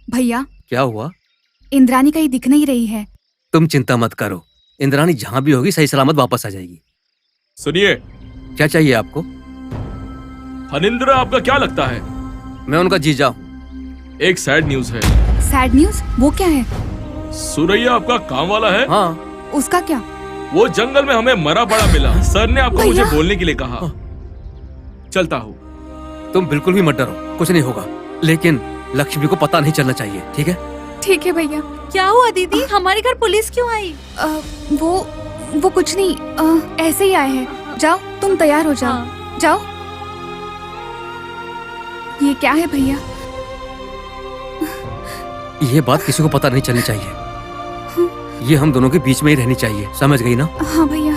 भैया, क्या हुआ? इंद्रानी कहीं दिख नहीं रही है। तुम चिंता मत करो, इंद्रानी जहाँ भी होगी सही सलामत वापस आ जाएगी। सुनिए, क्या चाहिए आपको? फणींद्र आपका क्या लगता है? मैं उनका जीजा हूँ। एक सैड न्यूज है। Sad news? वो क्या है? सुरैया आपका काम वाला है। हाँ। उसका क्या? वो जंगल में हमें मरा पड़ा मिला। सर ने आपको मुझे भैया। बोलने के लिए कहा। चलता हूँ। तुम बिल्कुल भी मत डरो, कुछ नहीं होगा, लेकिन लक्ष्मी को पता नहीं चलना चाहिए, ठीक है? ठीक है भैया। क्या हुआ दीदी, हमारे घर पुलिस क्यों आई? वो कुछ नहीं, ऐसे ही आए हैं। जाओ, तुम तैयार हो जाओ। हाँ। जाओ। ये क्या है भैया? ये बात किसी को पता नहीं चलनी चाहिए। ये हम दोनों के बीच में ही रहनी चाहिए, समझ गई ना? हाँ भैया।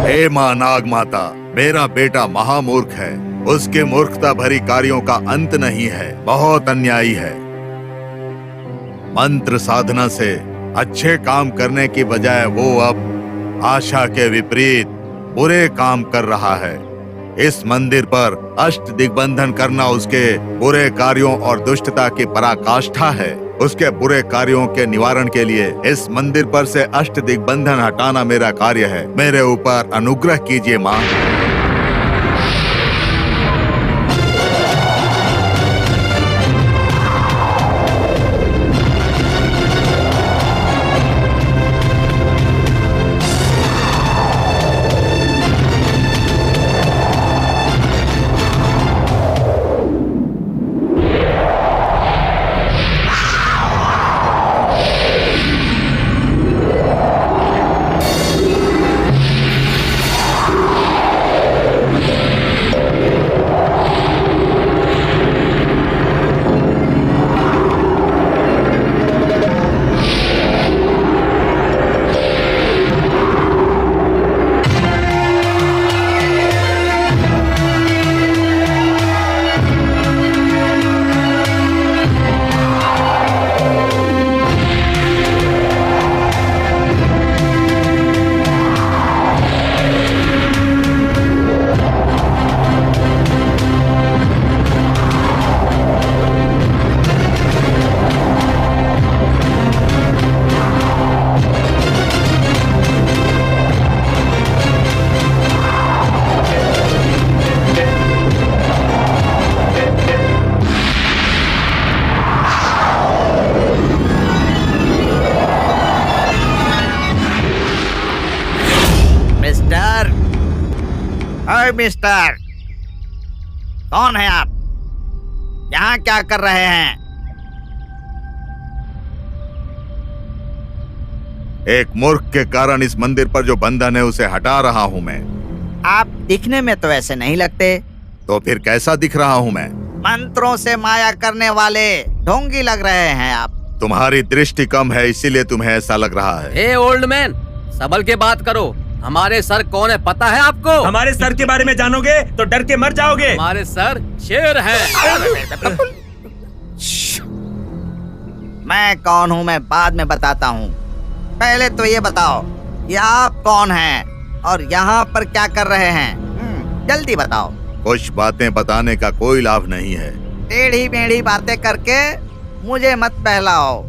हे माँ नाग माता, मेरा बेटा महामूर्ख है। उसके मूर्खता भरी कार्यों का अंत नहीं है, बहुत अन्यायी है। मंत्र साधना से अच्छे काम करने की बजाय वो अब आशा के विपरीत बुरे काम कर रहा है। इस मंदिर पर अष्ट दिग्बंधन करना उसके बुरे कार्यों और दुष्टता की पराकाष्ठा है। उसके बुरे कार्यों के निवारण के लिए इस मंदिर पर से अष्ट दिग्बंधन हटाना मेरा कार्य है। मेरे ऊपर अनुग्रह कीजिए माँ। मिस्टर, कौन है आप? यहाँ क्या कर रहे हैं? एक मूर्ख के कारण इस मंदिर पर जो बंधन है उसे हटा रहा हूँ मैं। आप दिखने में तो ऐसे नहीं लगते। तो फिर कैसा दिख रहा हूँ मैं? मंत्रों से माया करने वाले ढोंगी लग रहे हैं आप। तुम्हारी दृष्टि कम है, इसीलिए तुम्हें ऐसा लग रहा है। ए ओल्ड मैन, संभल के बात करो। हमारे सर कौन है पता है आपको? हमारे सर के बारे में जानोगे तो डर के मर जाओगे। हमारे सर शेर है। मैं कौन हूँ मैं बाद में बताता हूँ। पहले तो ये बताओ, ये आप कौन हैं और यहाँ पर क्या कर रहे हैं? जल्दी बताओ। कुछ बातें बताने का कोई लाभ नहीं है। टेढ़ी मेढ़ी बातें करके मुझे मत बहलाओ।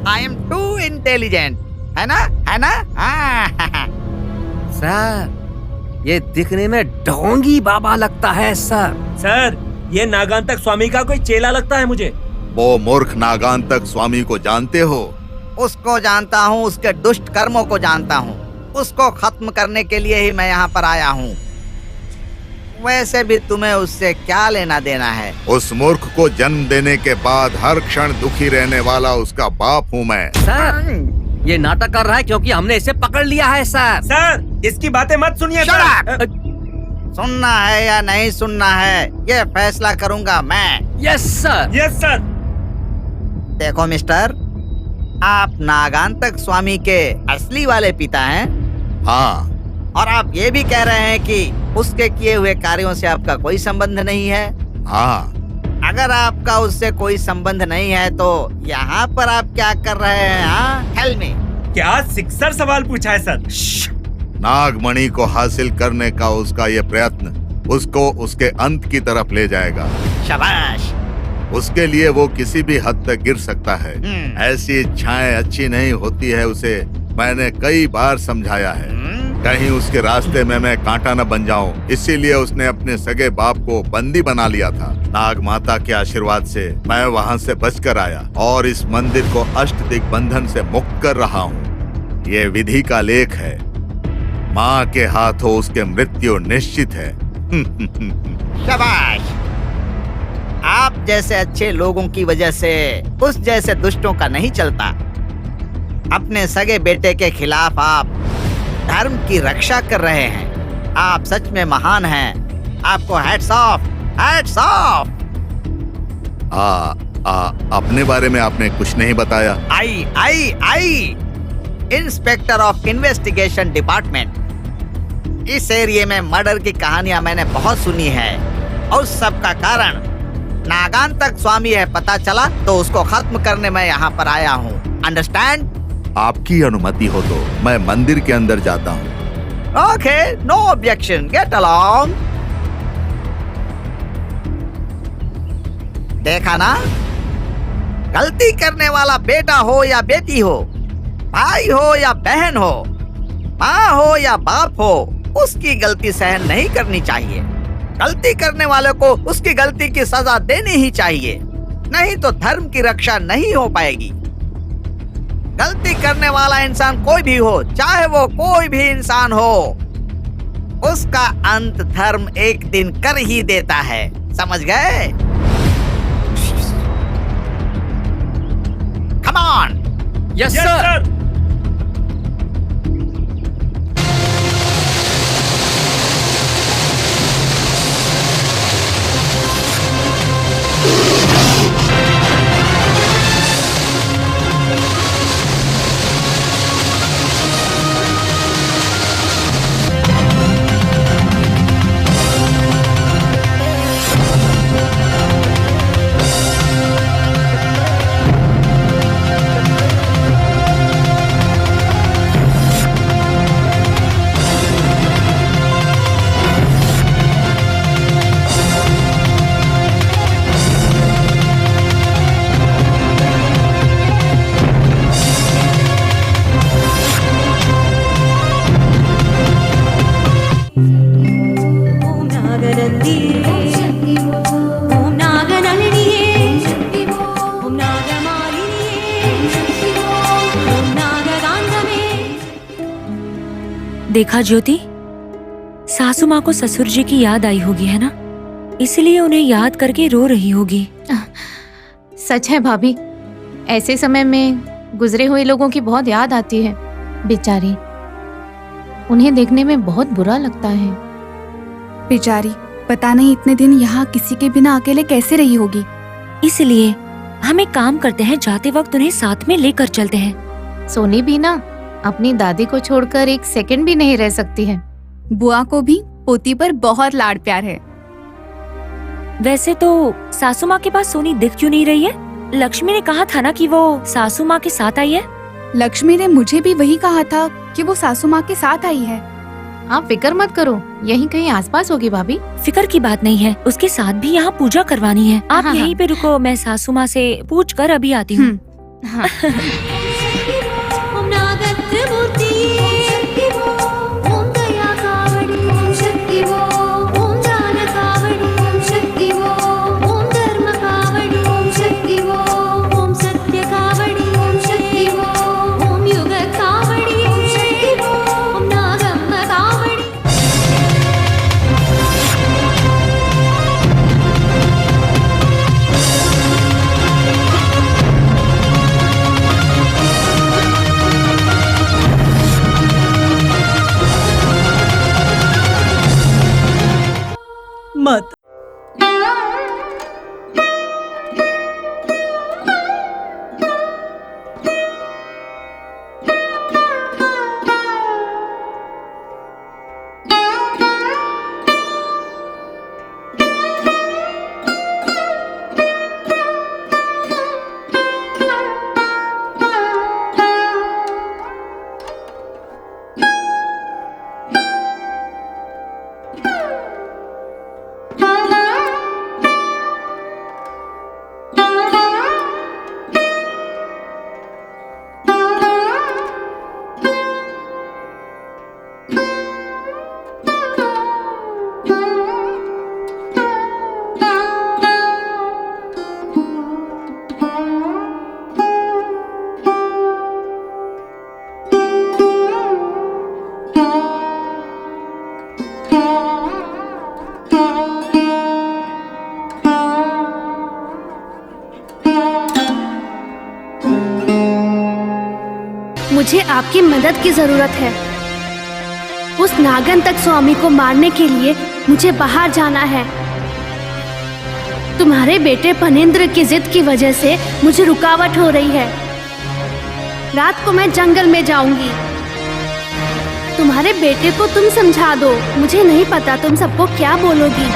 आई एम टू इंटेलिजेंट, है ना? है ना? सर, ये दिखने में ढोंगी बाबा लगता है सर। सर, ये नागांतक स्वामी का कोई चेला लगता है मुझे। वो मूर्ख नागांतक स्वामी को जानते हो? उसको जानता हूँ, उसके दुष्ट कर्मों को जानता हूँ। उसको खत्म करने के लिए ही मैं यहाँ पर आया हूँ। वैसे भी तुम्हें उससे क्या लेना देना है? उस मूर्ख को जन्म देने के बाद हर क्षण दुखी रहने वाला उसका बाप हूँ मैं। सर, ये नाटक कर रहा है क्योंकि हमने इसे पकड़ लिया है सर। सर, इसकी बातें मत सुनिए। सुनना है या नहीं सुनना है, ये फैसला करूंगा मैं। Yes sir. Yes sir. देखो मिस्टर, आप नागांतक स्वामी के असली वाले पिता हैं। हाँ। और आप ये भी कह रहे हैं कि उसके किए हुए कार्यों से आपका कोई संबंध नहीं है। हाँ। अगर आपका उससे कोई संबंध नहीं है तो यहाँ पर आप क्या कर रहे हैं? हाँ, टेल मी। क्या सिक्सर सवाल पूछा है सर? नागमणि को हासिल करने का उसका ये प्रयत्न उसको उसके अंत की तरफ ले जाएगा। शाबाश। उसके लिए वो किसी भी हद तक गिर सकता है। ऐसी इच्छाएं अच्छी नहीं होती है, उसे मैंने कई बार समझाया है। कहीं उसके रास्ते में मैं कांटा न बन जाऊं, इसीलिए उसने अपने सगे बाप को बंदी बना लिया था। नाग माता के आशीर्वाद से मैं वहां से बचकर आया और इस मंदिर को अष्ट दिग्बंधन से मुक्त कर रहा हूँ। ये विधि का लेख है। माँ के हाथों उसके मृत्यु निश्चित है। शाबाश। आप जैसे अच्छे लोगों की वजह से उस जैसे दुष्टों का नहीं चलता। अपने सगे बेटे के खिलाफ आप धर्म की रक्षा कर रहे हैं। आप सच में महान हैं। आपको हैट्स ऑफ, हैट्स ऑफ। अपने बारे में आपने कुछ नहीं बताया। आई इंस्पेक्टर ऑफ इन्वेस्टिगेशन डिपार्टमेंट। इस एरिया में मर्डर की कहानियां मैंने बहुत सुनी है और उस सब का कारण नागांतक स्वामी है। पता चला तो उसको खत्म करने मैं यहाँ पर आया हूँ। अंडरस्टैंड? आपकी अनुमति हो तो मैं मंदिर के अंदर जाता हूँ। Okay, no objection, get along. देखा ना, गलती करने वाला बेटा हो या बेटी हो, भाई हो या बहन हो, माँ हो या बाप हो, उसकी गलती सहन नहीं करनी चाहिए। गलती करने वाले को उसकी गलती की सजा देनी ही चाहिए, नहीं तो धर्म की रक्षा नहीं हो पाएगी। गलती करने वाला इंसान कोई भी हो, चाहे वो कोई भी इंसान हो, उसका अंत धर्म एक दिन कर ही देता है। समझ गए? Come on. Yes sir. देखा ज्योति, सासू माँ को ससुर जी की याद आई होगी, है ना? इसलिए उन्हें याद करके रो रही होगी। सच है भाभी, ऐसे समय में गुजरे हुए लोगों की बहुत याद आती है। बेचारी, उन्हें देखने में बहुत बुरा लगता है। बेचारी, पता नहीं इतने दिन यहाँ किसी के बिना अकेले कैसे रही होगी। इसलिए हम एक काम करते हैं, जाते वक्त उन्हें साथ में लेकर चलते हैं। सोनी भी ना अपनी दादी को छोड़कर एक सेकंड भी नहीं रह सकती है। बुआ को भी पोती पर बहुत लाड प्यार है। वैसे तो सासू माँ के पास सोनी दिख क्यों नहीं रही है? लक्ष्मी ने कहा था ना कि वो सासू माँ के साथ आई है। लक्ष्मी ने मुझे भी वही कहा था कि वो सासू माँ के साथ आई है। आप फिक्र मत करो, यहीं कहीं आसपास होगी भाभी। फिक्र की बात नहीं है, उसके साथ भी यहाँ पूजा करवानी है। आप हाँ, यहीं पे रुको, मैं सासू माँ से पूछ कर अभी आती हूँ। हाँ। मुझे आपकी मदद की जरूरत है। उस नागंतक स्वामी को मारने के लिए मुझे बाहर जाना है। तुम्हारे बेटे फणेंद्र की जिद की वजह से मुझे रुकावट हो रही है। रात को मैं जंगल में जाऊंगी। तुम्हारे बेटे को तुम समझा दो। मुझे नहीं पता तुम सबको क्या बोलोगी।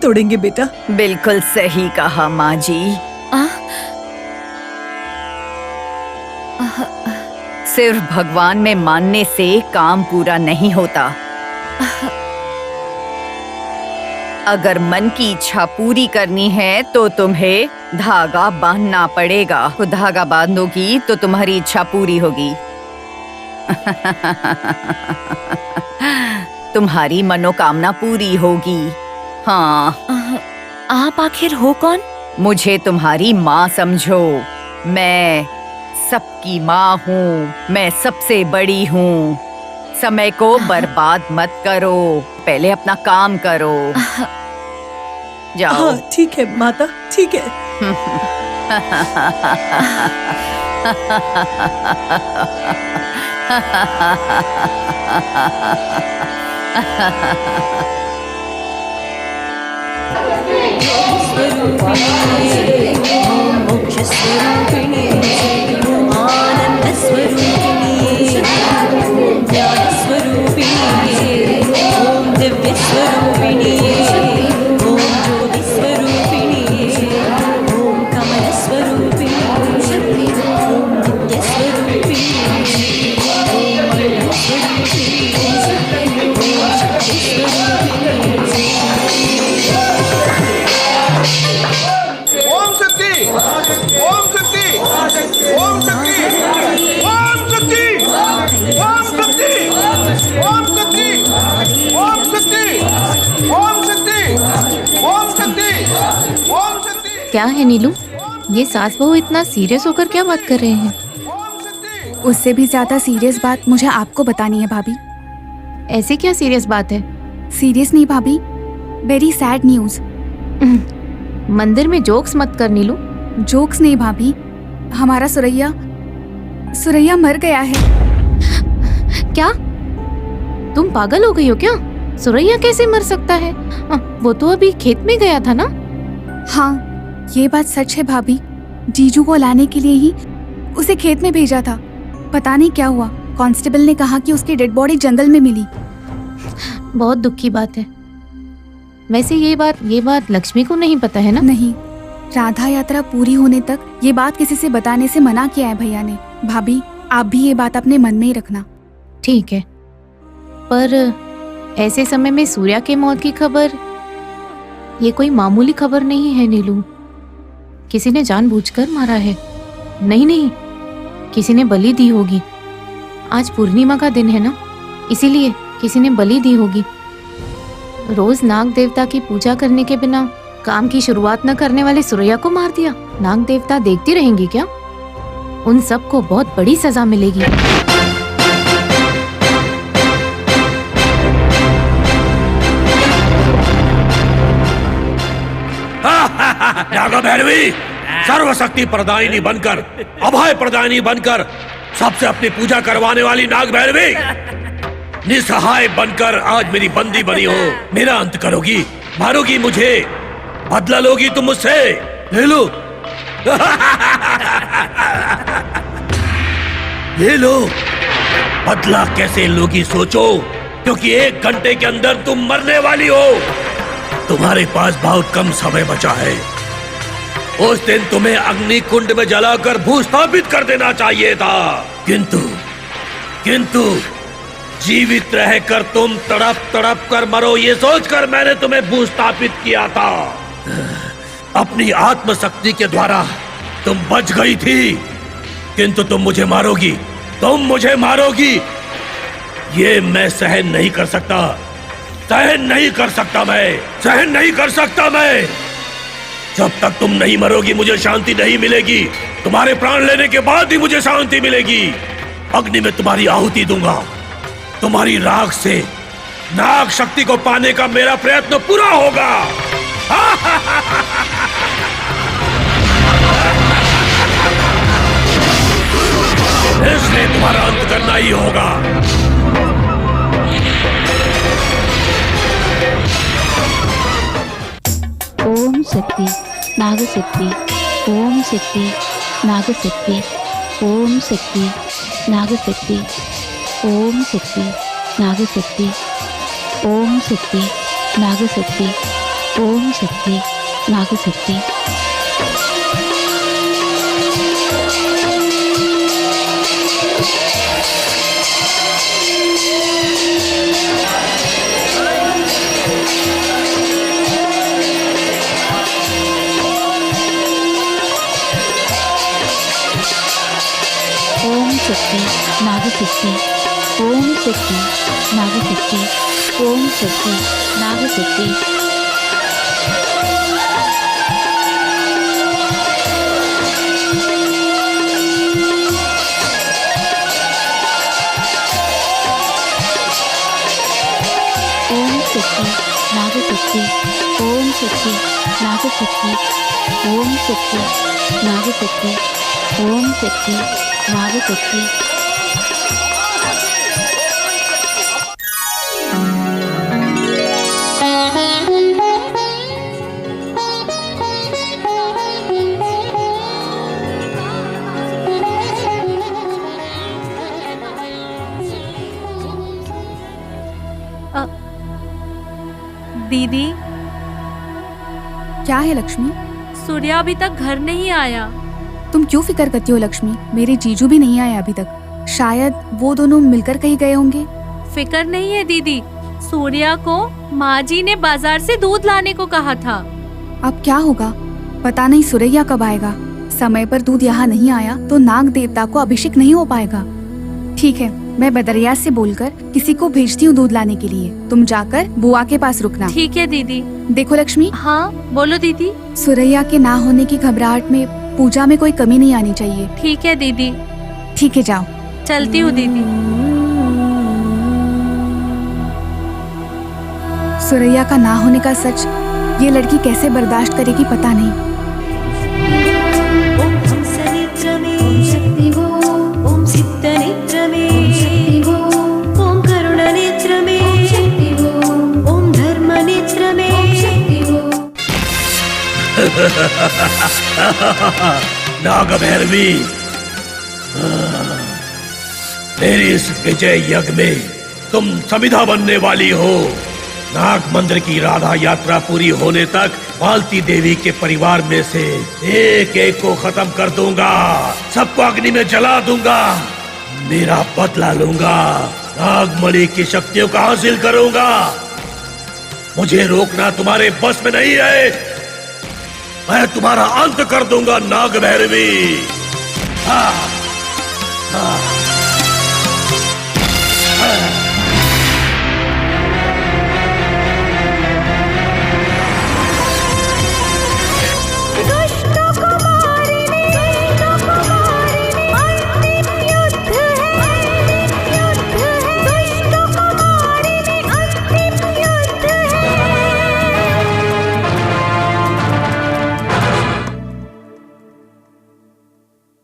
तोड़ेंगे बेटा। बिल्कुल सही कहा माँ जी। सिर्फ भगवान में मानने से काम पूरा नहीं होता। अगर मन की इच्छा पूरी करनी है तो तुम्हें धागा बांधना पड़ेगा। तो धागा बांधोगी तो तुम्हारी इच्छा पूरी होगी। तुम्हारी मनोकामना पूरी होगी। हाँ। आप आखिर हो कौन? मुझे तुम्हारी माँ समझो। मैं सबकी माँ हूँ। मैं सबसे बड़ी हूँ। समय को बर्बाद मत करो। पहले अपना काम करो। जाओ। हाँ ठीक है माता, ठीक है। क्या है नीलू, ये सास बहू इतना सीरियस होकर क्या बात कर रहे हैं? उससे भी ज्यादा सीरियस बात मुझे आपको बतानी है भाभी। ऐसे क्या सीरियस बात है? सीरियस नहीं भाभी, वेरी सैड न्यूज। मंदिर में जोक्स मत कर नीलू। जोक्स नहीं भाभी, हमारा सुरैया मर गया है। क्या तुम पागल हो गई हो क्या? सुरैया कैसे मर सकता है? वो तो अभी खेत में गया था ना। हाँ ये बात सच है भाभी। जीजू को लाने के लिए ही उसे खेत में भेजा था। पता नहीं क्या हुआ, कांस्टेबल ने कहा कि उसकी डेड बॉडी जंगल में मिली। बहुत दुख की बात है। वैसे ये बात लक्ष्मी को नहीं पता है ना? नहीं, राधा यात्रा पूरी होने तक ये बात किसी से बताने से मना किया है भैया ने। भाभी आप भी ये बात अपने मन में ही रखना। ठीक है, पर ऐसे समय में सूर्या के मौत की खबर, ये कोई मामूली खबर नहीं है नीलू। किसी ने जानबूझकर मारा है। नहीं, किसी ने बलि दी होगी। आज पूर्णिमा का दिन है ना, इसीलिए किसी ने बलि दी होगी। रोज नाग देवता की पूजा करने के बिना काम की शुरुआत न करने वाले सुरैया को मार दिया। नाग देवता देखती रहेंगी क्या? उन सबको बहुत बड़ी सजा मिलेगी। नागा भैरवी, सर्वशक्ति प्रदायिनी बनकर, अभय प्रदायिनी बनकर सबसे अपनी पूजा करवाने वाली नाग भैरवी, निसहाय बनकर आज मेरी बंदी बनी हो। मेरा अंत करोगी, मारोगी मुझे, बदला लोगी तुम मुझसे। ले लो। ले लो। बदला कैसे लोगी सोचो, क्योंकि 1 घंटे के अंदर तुम मरने वाली हो। तुम्हारे पास बहुत कम समय बचा है। उस दिन तुम्हें अग्नि कुंड में जलाकर भूस्थापित कर देना चाहिए था, किंतु जीवित रहकर तुम तड़प तड़प कर मरो, ये सोचकर मैंने तुम्हें भूस्थापित किया था। अपनी आत्मशक्ति के द्वारा तुम बच गई थी, किंतु तुम मुझे मारोगी, तुम मुझे मारोगी, ये मैं सहन नहीं कर सकता, सहन नहीं कर सकता, मैं सहन नहीं कर सकता। मैं जब तक तुम नहीं मरोगी मुझे शांति नहीं मिलेगी। तुम्हारे प्राण लेने के बाद ही मुझे शांति मिलेगी। अग्नि में तुम्हारी आहुति दूंगा, तुम्हारी राख से नाग शक्ति को पाने का मेरा प्रयत्न पूरा होगा। इसलिए तुम्हारा अंत करना ही होगा। ओम शक्ति नागशक्ति, ओम शक्ति नागशक्ति, ओम शक्ति नागशक्ति, ओम शक्ति नागशक्ति, ओम शक्ति नागशक्ति, ओम शक्ति नागशक्ति। ओम शक्ति नागशक्ति, ओम शक्ति नागशक्ति, ओम शक्ति नागशक्ति। ओम शक्ति नागशक्ति, ओम शक्ति नागशक्ति, ओम शक्ति नागशक्ति, ओम शक्ति नागशक्ति। दीदी, क्या है लक्ष्मी? सूर्या अभी तक घर नहीं आया। तुम क्यों फिक्र करती हो लक्ष्मी? मेरे जीजू भी नहीं आए अभी तक। शायद वो दोनों मिलकर कहीं गए होंगे। फिक्र नहीं है दीदी, सूर्या को माँ जी ने बाजार से दूध लाने को कहा था। अब क्या होगा पता नहीं। सुरैया कब आएगा? समय पर दूध यहाँ नहीं आया तो नाग देवता को अभिषेक नहीं हो पाएगा। ठीक है, मैं बदरिया से बोलकर किसी को भेजती हूँ दूध लाने के लिए। तुम जाकर बुआ के पास रुकना। ठीक है दीदी। देखो लक्ष्मी। हाँ बोलो दीदी। सुरैया के ना होने की घबराहट में पूजा में कोई कमी नहीं आनी चाहिए। ठीक है दीदी। ठीक है, जाओ। चलती हूँ दीदी। सुरैया का ना होने का सच ये लड़की कैसे बर्दाश्त करेगी पता नहीं। नाग भैरवी, मेरी इस विजय यज्ञ में तुम समिधा बनने वाली हो। नाग मंदिर की राधा यात्रा पूरी होने तक मालती देवी के परिवार में से एक एक को खत्म कर दूंगा, सबको अग्नि में जला दूंगा, मेरा बदला लूंगा, नागमणि की शक्तियों का हासिल करूंगा। मुझे रोकना तुम्हारे बस में नहीं है। मैं तुम्हारा अंत कर दूंगा नाग भैरवी। हाँ, हाँ।